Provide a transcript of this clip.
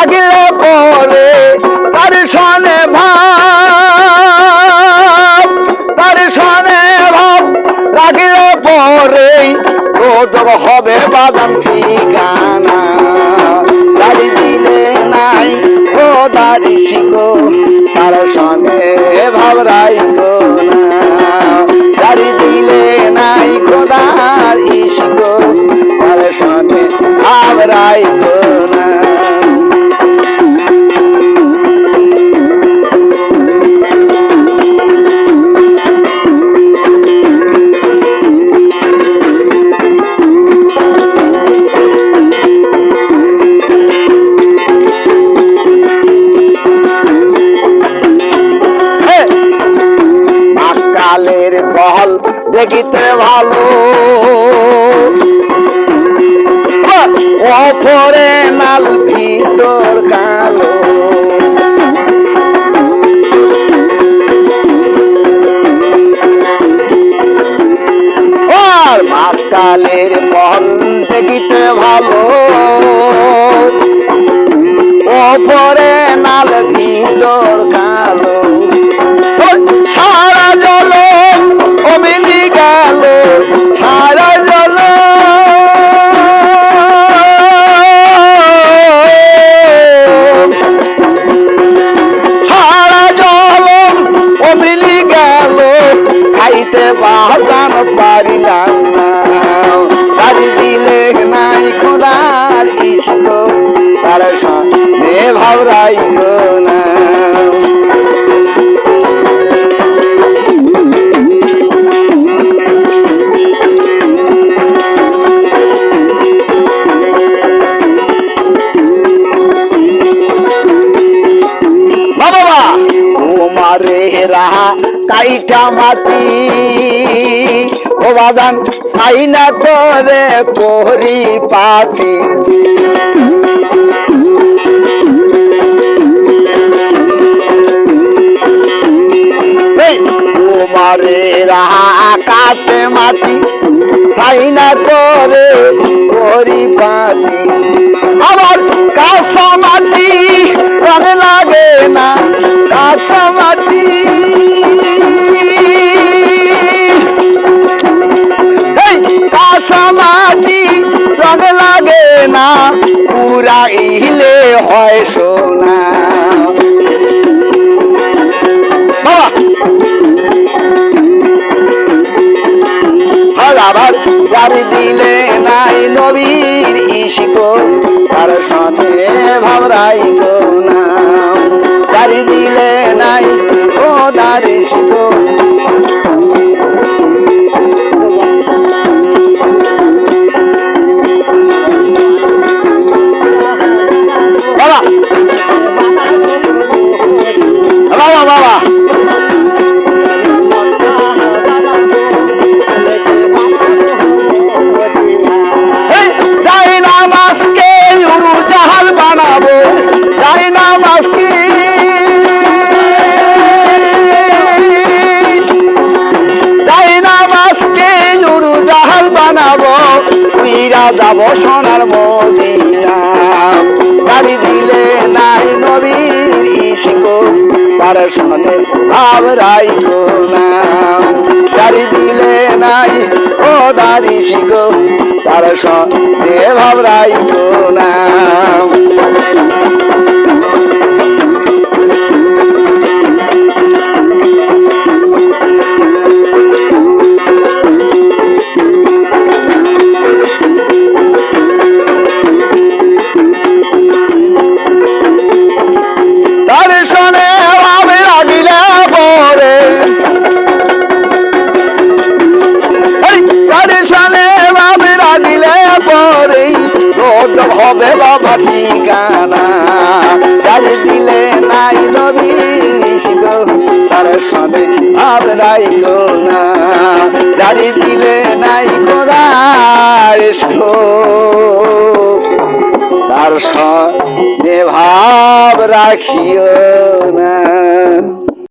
রাখিলে পরে তার সনে ভাব, তার সনে ভাব রাখিলে পরে রোজক হবে বাদাম ঠিকানা। দাড়ি দিলে নাই ও দাড়ি শিখো তার সনে ভাব রাইখো না। দাড়ি দিলে নাই খোদার ইশকো তার সনে ভাব রাইখো না। কালের বল দেখিতে ভালো অপরে নাল ভিতর কালো। আর মাকালের বল দেখিতে ভালো অপরে নাল ভিতর কালো। সারা জল অমিনি গেল সারা জল, সারা জল অমিনি গেল খাইতে বাজান পারিলাম না। দাড়ি দিলে নাই খোদার ইশকো তার সনে ভাব রাইখো না। কাইটা মাটি ও বাজান সাইনা করে পরি পাতি। তোমারে রাহা আকাশে মাটি সাইনা করে পরি পাতি। আবার কাঁচা মাটি রঙে লাগে না, কাঁচা মাটি কাঁচা মাটি রঙে লাগে না, পুরা ইলে হয় সোনা। আবার জারি দিলে নাই নবীর ইশকো তার সনে ভাব রাইখো না। জারি দিলে নাই ও দাড়ি শিখো বাবা বাবা বাবা। বানাবো যাই না মাসকি, যাই না মাসকে নুরু জাহাল বানাবো উইরা যাব সোনার মদিনা। দাড়ি দিলে নাই নবীর ইশকো তার সনে ভাব রাইখো না। দাড়ি দিলে নাই ও দাড়ি শিখো তার সনে ভাব রাইখো না। হবে বাবা ঠিকানা। দাড়ি দিলে নাই নবীর ইশকো তার সনে ভাব রাইখো না। দাড়ি দিলে নাই খোদার ইশকো তার সনে ভাব রাখিও।